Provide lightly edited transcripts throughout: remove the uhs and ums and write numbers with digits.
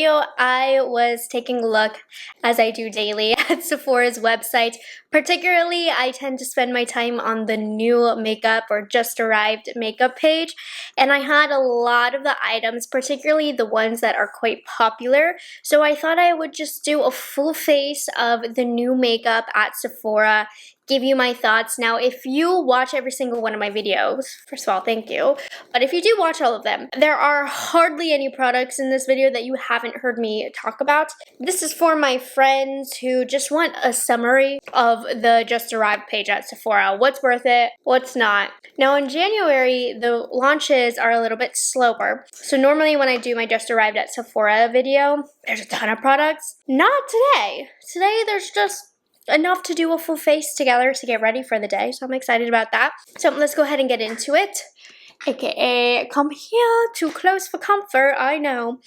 video, I was taking a look, as I do daily, at Sephora's website. Particularly, I tend to spend my time on the new makeup or just arrived makeup page, and I had a lot of the items, particularly the ones that are quite popular, so I thought I would just do a full face of the new makeup at Sephora, give you my thoughts. Now, if you watch every single one of my videos, first of all, thank you, but if you do watch all of them, there are hardly any products in this video that you haven't heard me talk about. This is for my friends who just want a summary of the just arrived page at Sephora. What's worth it, what's not. Now, in January, the launches are a little bit slower. So normally when I do my just arrived at Sephora video, there's a ton of products. Not today. Today, there's just enough to do a full face together to get ready for the day, so I'm excited about that. So let's go ahead and get into it. AKA, come here, too close for comfort, I know.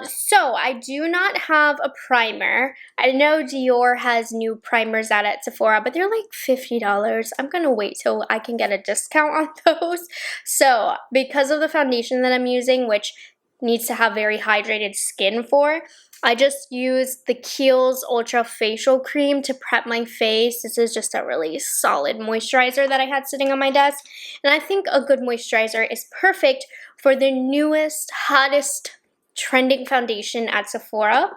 So I do not have a primer. I know Dior has new primers out at Sephora, but they're like $50. I'm gonna wait till I can get a discount on those. So because of the foundation that I'm using, which needs to have very hydrated skin for, I just use the Kiehl's Ultra Facial Cream to prep my face. This is just a really solid moisturizer that I had sitting on my desk. And I think a good moisturizer is perfect for the newest, hottest, trending foundation at Sephora,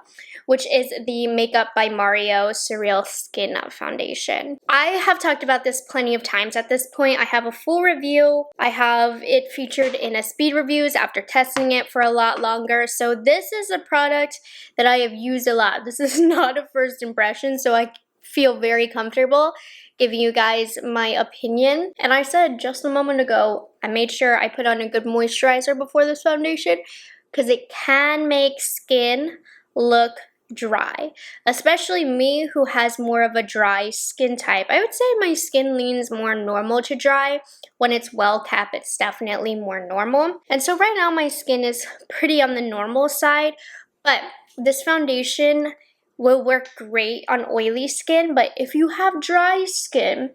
which is the Makeup by Mario Surreal Skin Foundation. I have talked about this plenty of times at this point. I have a full review. I have it featured in a speed reviews after testing it for a lot longer. So this is a product that I have used a lot. This is not a first impression, so I feel very comfortable giving you guys my opinion. And I said just a moment ago, I made sure I put on a good moisturizer before this foundation because it can make skin look dry, especially me who has more of a dry skin type. I would say my skin leans more normal to dry. When it's well kept, it's definitely more normal. And so right now my skin is pretty on the normal side, but this foundation will work great on oily skin. But if you have dry skin,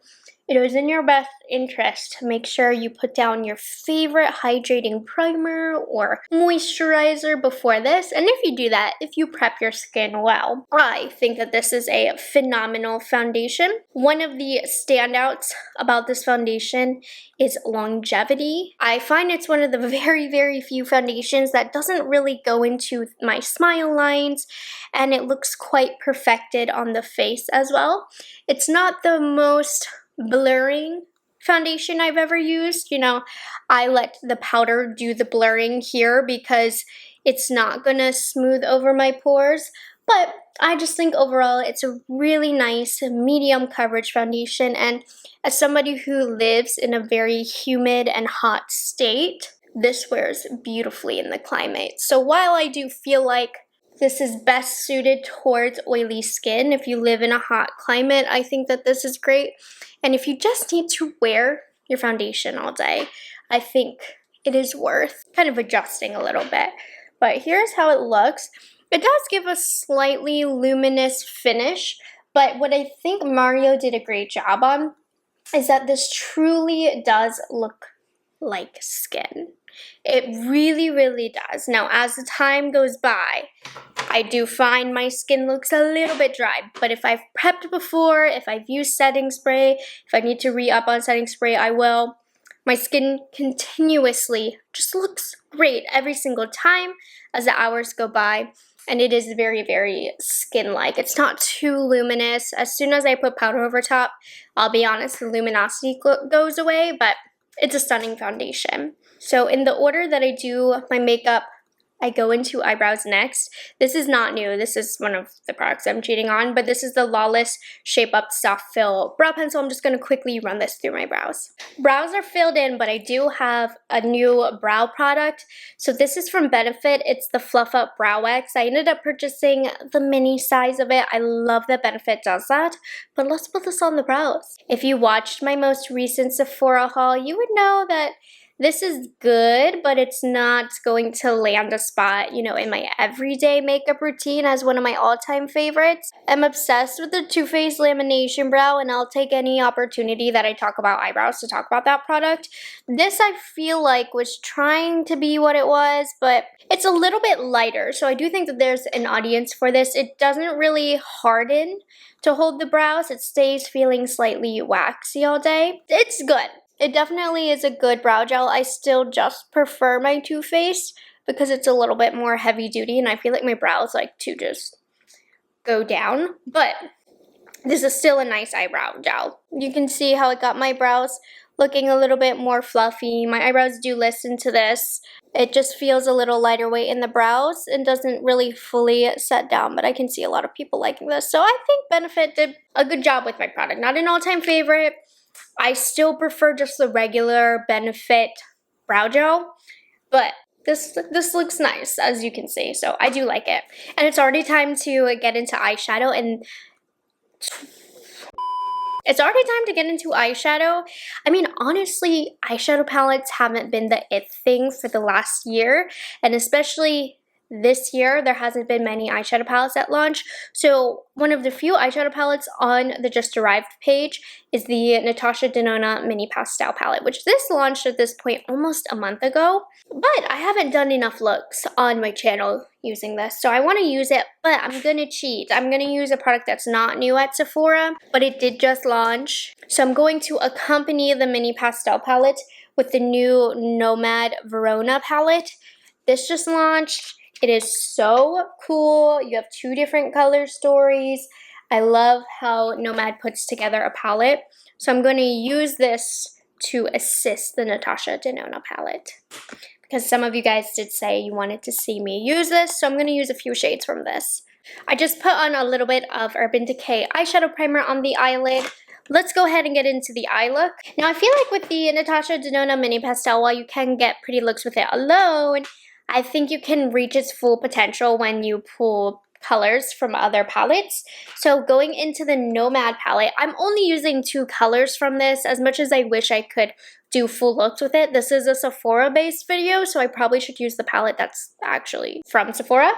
it is in your best interest to make sure you put down your favorite hydrating primer or moisturizer before this. And if you do that, if you prep your skin well, I think that this is a phenomenal foundation. One of the standouts about this foundation is longevity. I find it's one of the very, very few foundations that doesn't really go into my smile lines, and it looks quite perfected on the face as well. It's not the most blurring foundation I've ever used. You know, I let the powder do the blurring here because it's not gonna smooth over my pores, but I just think overall it's a really nice medium coverage foundation. And as somebody who lives in a very humid and hot state, this wears beautifully in the climate. So while I do feel like this is best suited towards oily skin, if you live in a hot climate, I think that this is great. And if you just need to wear your foundation all day, I think it is worth kind of adjusting a little bit. But here's how it looks. It does give a slightly luminous finish, but what I think Mario did a great job on is that this truly does look like skin. It really, really does. Now, as the time goes by, I do find my skin looks a little bit dry, but if I've prepped before, if I've used setting spray, if I need to re-up on setting spray, I will. My skin continuously just looks great every single time as the hours go by, and it is very, very skin-like. It's not too luminous. As soon as I put powder over top, I'll be honest, the luminosity goes away, but it's a stunning foundation. So in the order that I do my makeup, I go into eyebrows next. This is not new. This is one of the products I'm cheating on, but this is the Lawless Shape Up Soft Fill Brow Pencil. I'm just going to quickly run this through my brows. Brows are filled in, but I do have a new brow product. So this is from Benefit. It's the Fluff Up Brow Wax. I ended up purchasing the mini size of it. I love that Benefit does that, but let's put this on the brows. If you watched my most recent Sephora haul, you would know that This is good, but it's not going to land a spot, you know, in my everyday makeup routine as one of my all-time favorites. I'm obsessed with the Too Faced Lamination Brow, and I'll take any opportunity that I talk about eyebrows to talk about that product. This, I feel like, was trying to be what it was, but it's a little bit lighter, so I do think that there's an audience for this. It doesn't really harden to hold the brows. It stays feeling slightly waxy all day. It's good. It definitely is a good brow gel. I still just prefer my Too Faced because it's a little bit more heavy duty, and I feel like my brows like to just go down. But this is still a nice eyebrow gel. You can see how it got my brows looking a little bit more fluffy. My eyebrows do listen to this. It just feels a little lighter weight in the brows and doesn't really fully set down, but I can see a lot of people liking this. So I think Benefit did a good job with my product. Not an all-time favorite. I still prefer just the regular Benefit brow gel, but this looks nice, as you can see, so I do like it. And it's already time to get into eyeshadow, and it's already time to get into eyeshadow. I mean, honestly, eyeshadow palettes haven't been the it thing for the last year, and especially this year, there hasn't been many eyeshadow palettes at launch. So one of the few eyeshadow palettes on the Just Arrived page is the Natasha Denona Mini Pastel palette, which this launched at this point almost a month ago. But I haven't done enough looks on my channel using this, so I want to use it, but I'm gonna cheat. I'm gonna use a product that's not new at Sephora, but it did just launch. So I'm going to accompany the Mini Pastel palette with the new Nomad Verona palette. This just launched. It is so cool. You have two different color stories. I love how Nomad puts together a palette. So I'm going to use this to assist the Natasha Denona palette, because some of you guys did say you wanted to see me use this, so I'm going to use a few shades from this. I just put on a little bit of Urban Decay eyeshadow primer on the eyelid. Let's go ahead and get into the eye look. Now, I feel like with the Natasha Denona Mini Pastel, while you can get pretty looks with it alone, I think you can reach its full potential when you pull colors from other palettes. So going into the Nomad palette, I'm only using 2 colors from this. As much as I wish I could do full looks with it, this is a Sephora based video, so I probably should use the palette that's actually from Sephora.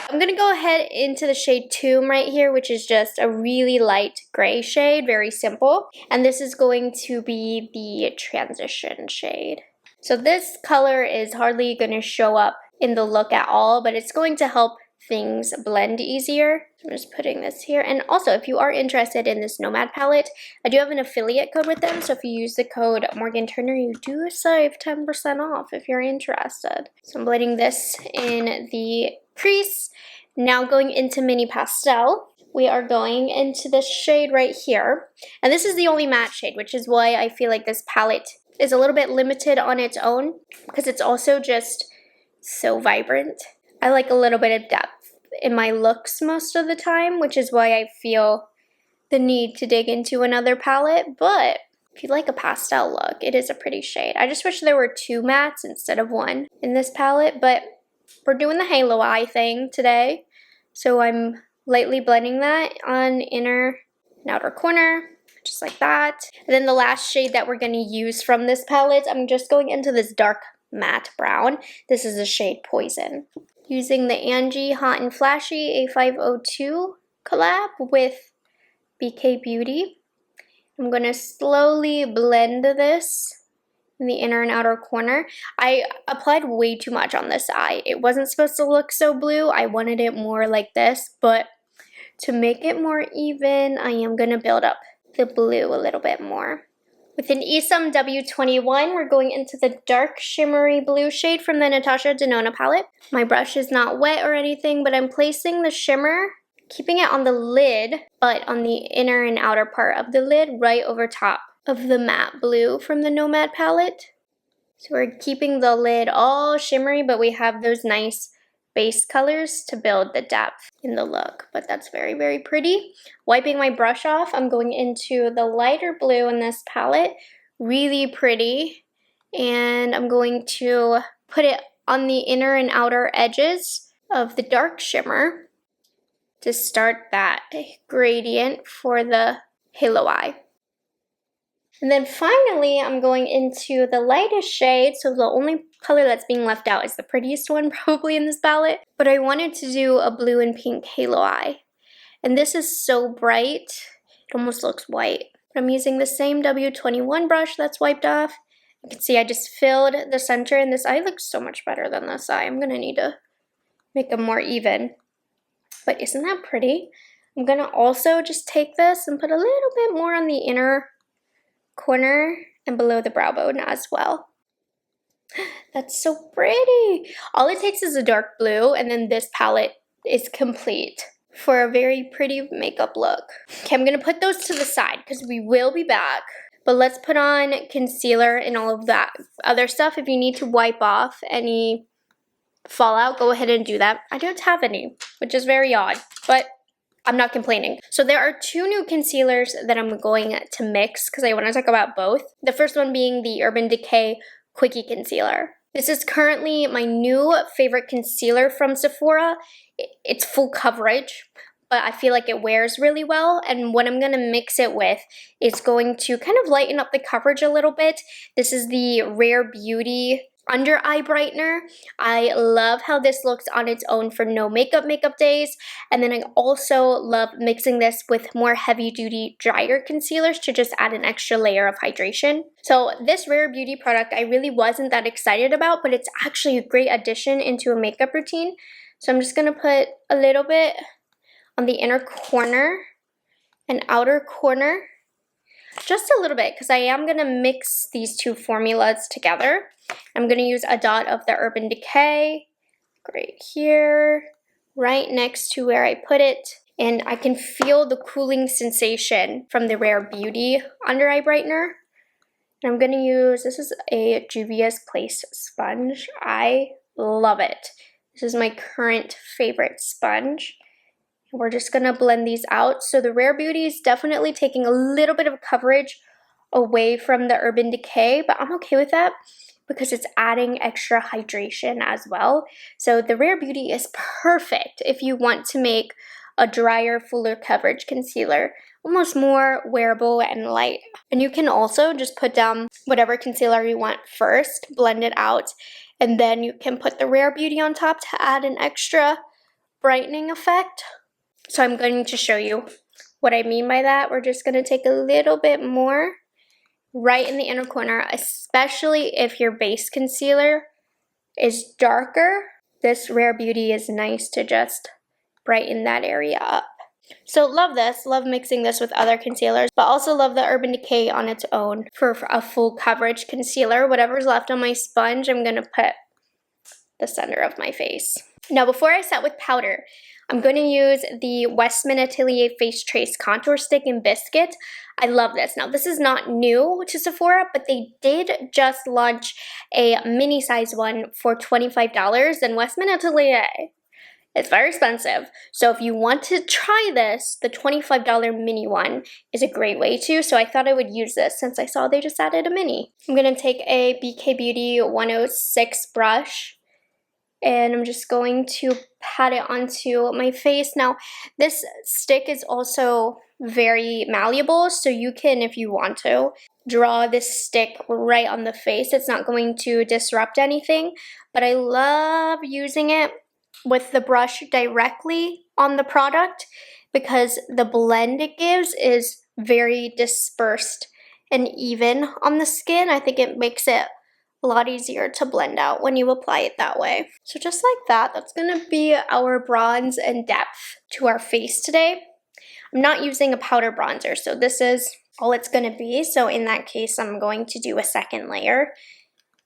I'm going to go ahead into the shade Tomb right here, which is just a really light gray shade, very simple. And this is going to be the transition shade. So this color is hardly going to show up in the look at all, but it's going to help things blend easier. I'm just putting this here. And also, if you are interested in this Nomad palette, I do have an affiliate code with them. So if you use the code morganturner, you do save 10% off if you're interested. So I'm blending this in the crease. Now going into Mini Pastel, we are going into this shade right here. And this is the only matte shade, which is why I feel like this palette is a little bit limited on its own, because it's also just so vibrant. I like a little bit of depth in my looks most of the time, which is why I feel the need to dig into another palette. But if you like a pastel look, it is a pretty shade. I just wish there were 2 mattes instead of 1 in this palette, but we're doing the halo eye thing today. So I'm lightly blending that on inner and outer corner, just like that. And then the last shade that we're going to use from this palette, I'm just going into this dark matte brown. This is the shade Poison. Using the Angie Hot and Flashy A502 collab with BK Beauty. I'm going to slowly blend this in the inner and outer corner. I applied way too much on this eye. It wasn't supposed to look so blue. I wanted it more like this, but to make it more even, I am going to build up the blue a little bit more. With an Esam W21, we're going into the dark shimmery blue shade from the Natasha Denona palette. My brush is not wet or anything, but I'm placing the shimmer, keeping it on the lid, but on the inner and outer part of the lid, right over top of the matte blue from the Nomad palette. So we're keeping the lid all shimmery, but we have those nice base colors to build the depth in the look, but that's very, very pretty. Wiping my brush off, I'm going into the lighter blue in this palette, really pretty, and I'm going to put it on the inner and outer edges of the dark shimmer to start that gradient for the halo eye. And then finally, I'm going into the lightest shade, so the only color that's being left out is the prettiest one probably in this palette. But I wanted to do a blue and pink halo eye. And this is so bright, it almost looks white. But I'm using the same W21 brush that's wiped off. You can see I just filled the center, and this eye looks so much better than this eye. I'm gonna need to make them more even. But isn't that pretty? I'm gonna also just take this and put a little bit more on the inner corner and below the brow bone as well. That's so pretty. All it takes is a dark blue, and then this palette is complete for a very pretty makeup look. Okay, I'm gonna put those to the side because we will be back. But let's put on concealer and all of that other stuff. If you need to wipe off any fallout, go ahead and do that. I don't have any, which is very odd, but I'm not complaining. So there are two new concealers that I'm going to mix because I want to talk about both. The first one being the Urban Decay Quickie Concealer. This is currently my new favorite concealer from Sephora. It's full coverage, but I feel like it wears really well. And what I'm going to mix it with is going to kind of lighten up the coverage a little bit. This is the Rephr Beauty Under Eye Brightener. I love how this looks on its own for no makeup days. And then I also love mixing this with more heavy duty drier concealers to just add an extra layer of hydration. So this Rephr Beauty product I really wasn't that excited about, but it's actually a great addition into a makeup routine. So I'm just gonna put a little bit on the inner corner and outer corner, just a little bit, because I am gonna mix these two formulas together. I'm going to use a dot of the Urban Decay right here, right next to where I put it. And I can feel the cooling sensation from the Rephr Beauty Under Eye Brightener. And I'm going to use, this is a Juvia's Place sponge. I love it. This is my current favorite sponge. We're just going to blend these out. So the Rephr Beauty is definitely taking a little bit of coverage away from the Urban Decay, but I'm okay with that, because it's adding extra hydration as well. So the Rephr Beauty is perfect if you want to make a drier, fuller coverage concealer, almost more wearable and light. And you can also just put down whatever concealer you want first, blend it out, and then you can put the Rephr Beauty on top to add an extra brightening effect. So I'm going to show you what I mean by that. We're just gonna take a little bit more right in the inner corner, especially if your base concealer is darker. This Rephr Beauty is nice to just brighten that area up. So love this, love mixing this with other concealers, but also love the Urban Decay on its own for a full coverage concealer. Whatever's left on my sponge, I'm gonna put the center of my face. Now before I set with powder, I'm going to use the Westman Atelier Face Trace Contour Stick in Biscuit. I love this. Now, this is not new to Sephora, but they did just launch a mini size one for $25, and Westman Atelier is very expensive. So if you want to try this, the $25 mini one is a great way to. So I thought I would use this since I saw they just added a mini. I'm going to take a BK Beauty 106 brush, and I'm just going to pat it onto my face. Now, this stick is also very malleable, so you can, if you want to, draw this stick right on the face. It's not going to disrupt anything, but I love using it with the brush directly on the product because the blend it gives is very dispersed and even on the skin. I think it makes it a lot easier to blend out when you apply it that way. So just like that, that's gonna be our bronze and depth to our face today. I'm not using a powder bronzer, so this is all it's gonna be. So in that case, I'm going to do a second layer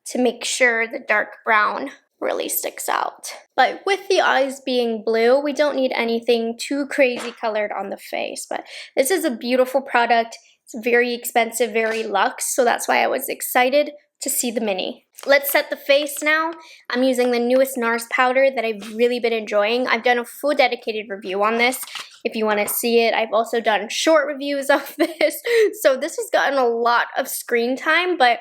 to make sure the dark brown really sticks out. But with the eyes being blue, we don't need anything too crazy colored on the face, but this is a beautiful product. It's very expensive, very luxe, so that's why I was excited to see the mini. Let's set the face now. I'm using the newest NARS powder that I've really been enjoying. I've done a full dedicated review on this if you want to see it. I've also done short reviews of this. So this has gotten a lot of screen time, but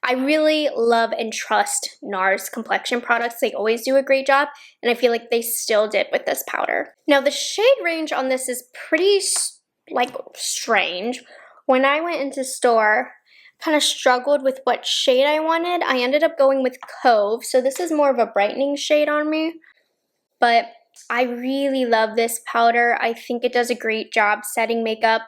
I really love and trust NARS complexion products. They always do a great job, and I feel like they still did with this powder. Now the shade range on this is pretty strange. When I went into store kind of struggled with what shade I wanted. I ended up going with Cove, so this is more of a brightening shade on me. But I really love this powder. I think it does a great job setting makeup.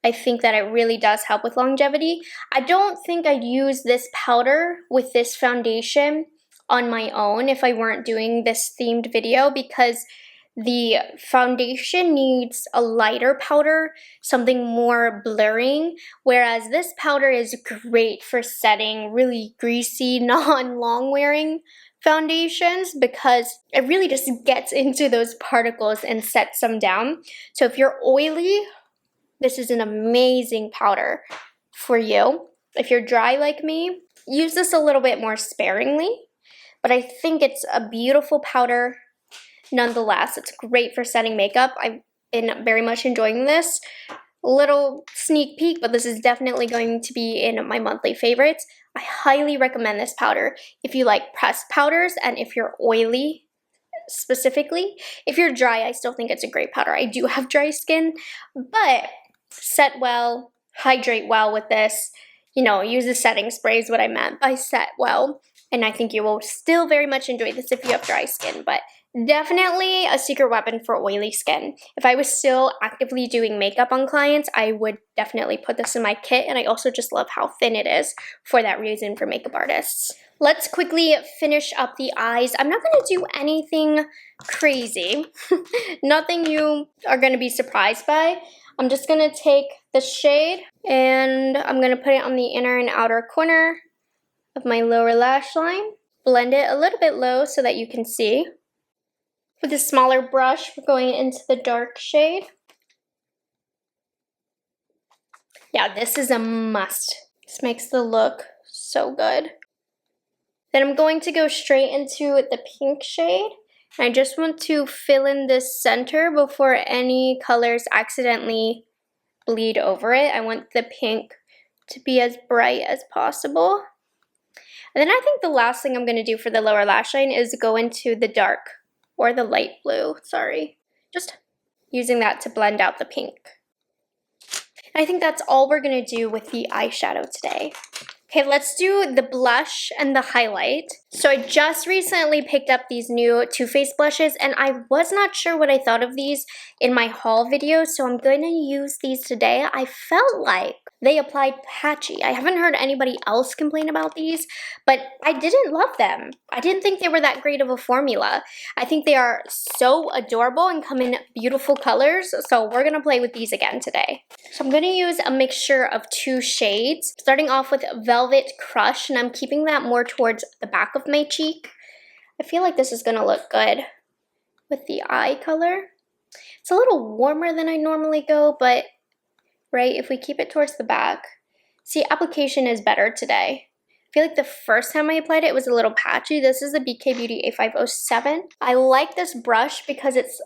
I think that it really does help with longevity. I don't think I'd use this powder with this foundation on my own if I weren't doing this themed video, because the foundation needs a lighter powder, something more blurring, whereas this powder is great for setting really greasy, non-long wearing foundations, because it really just gets into those particles and sets them down. So if you're oily, this is an amazing powder for you. If you're dry like me, use this a little bit more sparingly, but I think it's a beautiful powder nonetheless. It's great for setting makeup. I've been very much enjoying this. Little sneak peek, but this is definitely going to be in my monthly favorites. I highly recommend this powder if you like pressed powders and if you're oily specifically. If you're dry, I still think it's a great powder. I do have dry skin, but set well, hydrate well with this. You know, use a setting spray is what I meant by set well. And I think you will still very much enjoy this if you have dry skin, but definitely a secret weapon for oily skin. If I was still actively doing makeup on clients, I would definitely put this in my kit, and I also just love how thin it is for that reason for makeup artists. Let's quickly finish up the eyes. I'm not going to do anything crazy, nothing you are going to be surprised by. I'm just going to take the shade and I'm going to put it on the inner and outer corner of my lower lash line. Blend it a little bit low so that you can see. With a smaller brush, we're going into the dark shade. Yeah, this is a must. This makes the look so good. Then I'm going to go straight into the pink shade. I just want to fill in this center before any colors accidentally bleed over it. I want the pink to be as bright as possible. And then I think the last thing I'm going to do for the lower lash line is go into the dark, or the light blue, sorry. Just using that to blend out the pink. And I think that's all we're gonna do with the eyeshadow today. Okay, let's do the blush and the highlight. So I just recently picked up these new Too Faced blushes, and I was not sure what I thought of these in my haul video, so I'm going to use these today. I felt like they applied patchy. I haven't heard anybody else complain about these, but I didn't love them. I didn't think they were that great of a formula. I think they are so adorable and come in beautiful colors, so we're gonna play with these again today. So I'm gonna use a mixture of two shades, starting off with Velvet Crush, and I'm keeping that more towards the back of my cheek. I feel like this is gonna look good with the eye color. It's a little warmer than I normally go, but right, if we keep it towards the back. See, application is better today. I feel like the first time I applied it, it was a little patchy. This is the BK Beauty A507. I like this brush because it's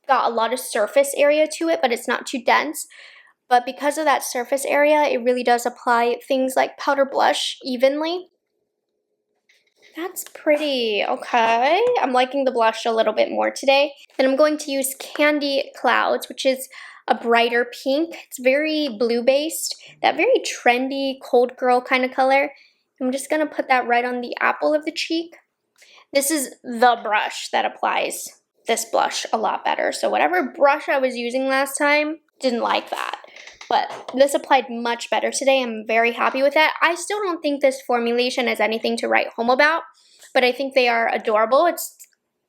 got a lot of surface area to it, but it's not too dense. But because of that surface area, it really does apply things like powder blush evenly. That's pretty, okay. I'm liking the blush a little bit more today. Then I'm going to use Candy Clouds, which is a brighter pink. It's very blue based, that very trendy cold girl kind of color. I'm just gonna put that right on the apple of the cheek. This is the brush that applies this blush a lot better. So whatever brush I was using last time, didn't like that. But this applied much better today. I'm very happy with that. I still don't think this formulation is anything to write home about, but I think they are adorable. It's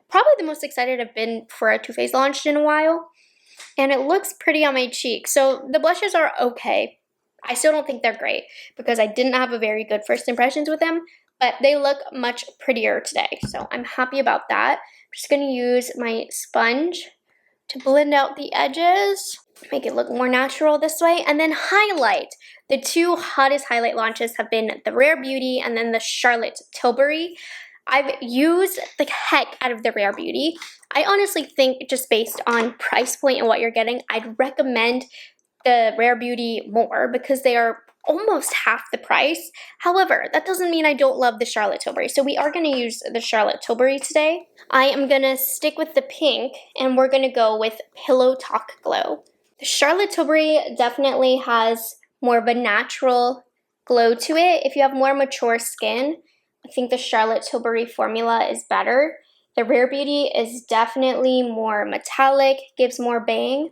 probably the most excited I've been for a Too Faced launch in a while. And it looks pretty on my cheek. So the blushes are okay. I still don't think they're great because I didn't have a very good first impressions with them, but they look much prettier today. So I'm happy about that. I'm just gonna use my sponge to blend out the edges, make it look more natural this way, and then highlight. The two hottest highlight launches have been the Rare Beauty and then the Charlotte Tilbury. I've used the heck out of the Rare Beauty. I honestly think just based on price point and what you're getting, I'd recommend the Rare Beauty more because they are almost half the price. However, that doesn't mean I don't love the Charlotte Tilbury. So we are going to use the Charlotte Tilbury today. I am going to stick with the pink and we're going to go with Pillow Talk Glow. The Charlotte Tilbury definitely has more of a natural glow to it. If you have more mature skin, I think the Charlotte Tilbury formula is better. The Rare Beauty is definitely more metallic, gives more bang,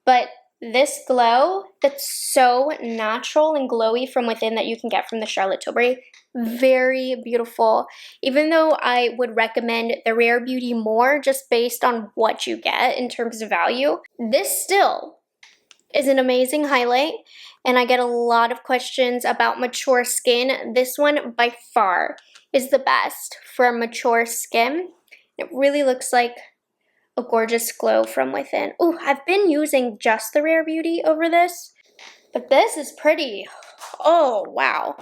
but this glow that's so natural and glowy from within that you can get from the Charlotte Tilbury, very beautiful. Even though I would recommend the Rare Beauty more just based on what you get in terms of value, this still is an amazing highlight, and I get a lot of questions about mature skin. This one by far is the best for mature skin. It really looks like a gorgeous glow from within. Ooh, I've been using just the Rare Beauty over this, but this is pretty. Oh, wow.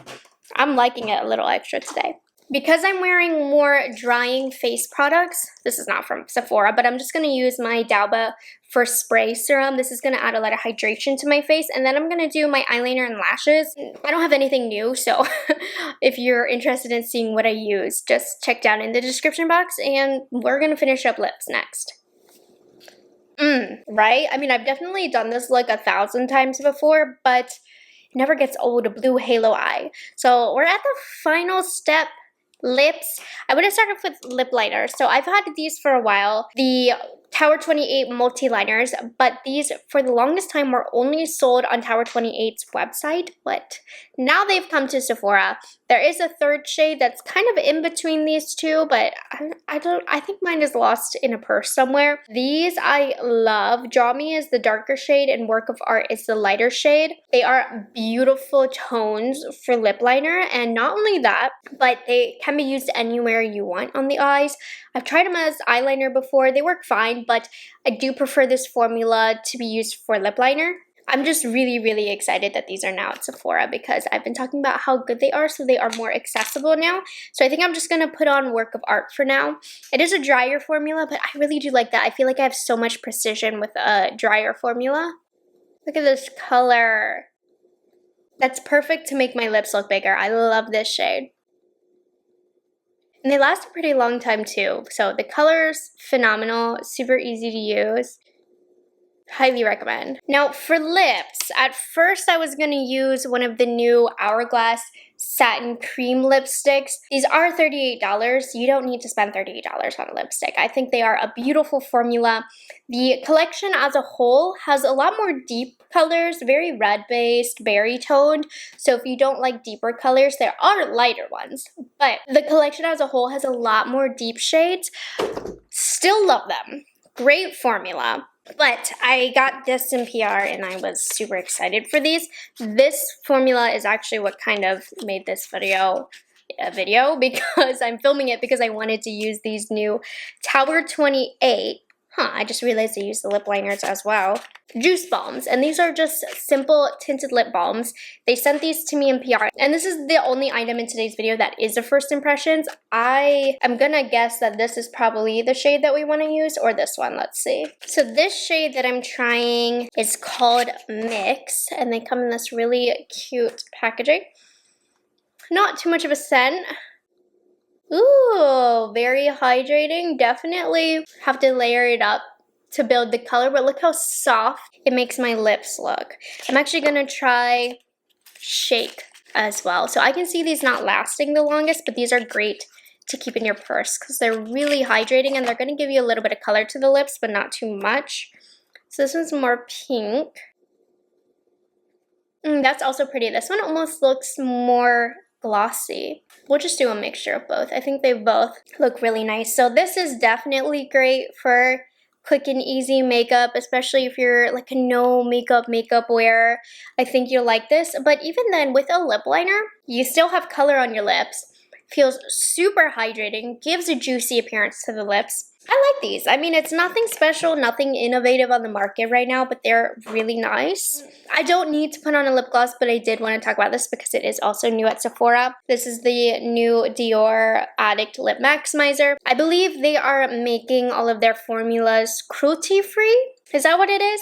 I'm liking it a little extra today. Because I'm wearing more drying face products, this is not from Sephora, but I'm just going to use my Dauba for spray serum. This is going to add a lot of hydration to my face, and then I'm going to do my eyeliner and lashes. I don't have anything new, so if you're interested in seeing what I use, just check down in the description box, and we're going to finish up lips next. Right? I mean, I've definitely done this like 1,000 times before, but it never gets old, blue halo eye. So we're at the final step. Lips. I want to start off with lip liners. So I've had these for a while, the Tower 28 multi-liners, but these for the longest time were only sold on Tower 28's website, but now they've come to Sephora. There is a third shade that's kind of in between these two, but I think mine is lost in a purse somewhere. These I love. Draw Me is the darker shade and Work of Art is the lighter shade. They are beautiful tones for lip liner, and not only that, but they can be used anywhere you want on the eyes. I've tried them as eyeliner before. They work fine, but I do prefer this formula to be used for lip liner. I'm just really, really excited that these are now at Sephora because I've been talking about how good they are, so they are more accessible now. So I think I'm just going to put on Work of Art for now. It is a drier formula, but I really do like that. I feel like I have so much precision with a drier formula. Look at this color. That's perfect to make my lips look bigger. I love this shade. And they last a pretty long time too. So the color's phenomenal, super easy to use. Highly recommend. Now for lips, at first I was going to use one of the new Hourglass Satin Cream lipsticks. These are $38. You don't need to spend $38 on a lipstick. I think they are a beautiful formula. The collection as a whole has a lot more deep colors, very red-based, berry toned. So if you don't like deeper colors, there are lighter ones. But the collection as a whole has a lot more deep shades. Still love them. Great formula. But I got this in PR and I was super excited for these. This formula is actually what kind of made this video a video because I'm filming it because I wanted to use these new Tower 28. I just realized I used the lip liners as well. Juice balms, and these are just simple tinted lip balms. They sent these to me in PR, and this is the only item in today's video that is a first impressions. I am gonna guess that this is probably the shade that we want to use, or this one. Let's see. So this shade that I'm trying is called Mix, and they come in this really cute packaging. Not too much of a scent. Ooh, very hydrating. Definitely have to layer it up to build the color, but look how soft it makes my lips look. I'm actually gonna try Shake as well. So I can see these not lasting the longest, but these are great to keep in your purse because they're really hydrating and they're gonna give you a little bit of color to the lips, but not too much. So this one's more pink. That's also pretty. This one almost looks more glossy. We'll just do a mixture of both. I think they both look really nice. So this is definitely great for quick and easy makeup, especially if you're like a no makeup wearer. I think you'll like this. But even then, with a lip liner, you still have color on your lips. Feels super hydrating, gives a juicy appearance to the lips. I like these. I mean, it's nothing special, nothing innovative on the market right now, but they're really nice. I don't need to put on a lip gloss, but I did want to talk about this because it is also new at Sephora. This is the new Dior Addict Lip Maximizer. I believe they are making all of their formulas cruelty-free. Is that what it is?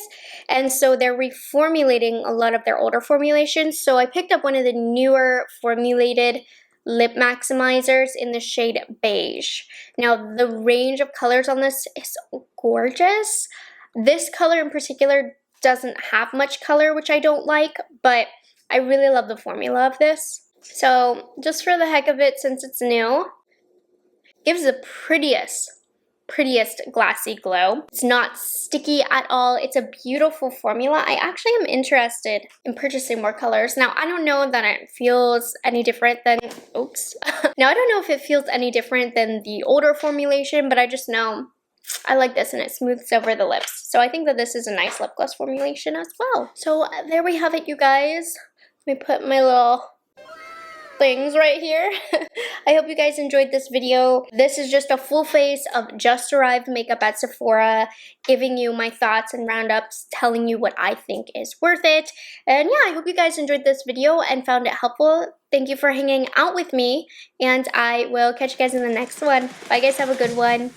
And so they're reformulating a lot of their older formulations. So I picked up one of the newer formulated lip maximizers in the shade Beige. Now, the range of colors on this is gorgeous. This color in particular doesn't have much color, which I don't like, but I really love the formula of this. So just for the heck of it, since it's new, gives the prettiest glassy glow. It's not sticky at all. It's a beautiful formula. I actually am interested in purchasing more colors. Now, I don't know that it feels any different than, oops. Now, I don't know if it feels any different than the older formulation, but I just know I like this and it smooths over the lips. So I think that this is a nice lip gloss formulation as well. So there we have it, you guys. Let me put my little things right here. I hope you guys enjoyed this video. This is just a full face of just arrived makeup at Sephora, giving you my thoughts and roundups, telling you what I think is worth it. And yeah, I hope you guys enjoyed this video and found it helpful. Thank you for hanging out with me, and I will catch you guys in the next one. Bye guys, have a good one.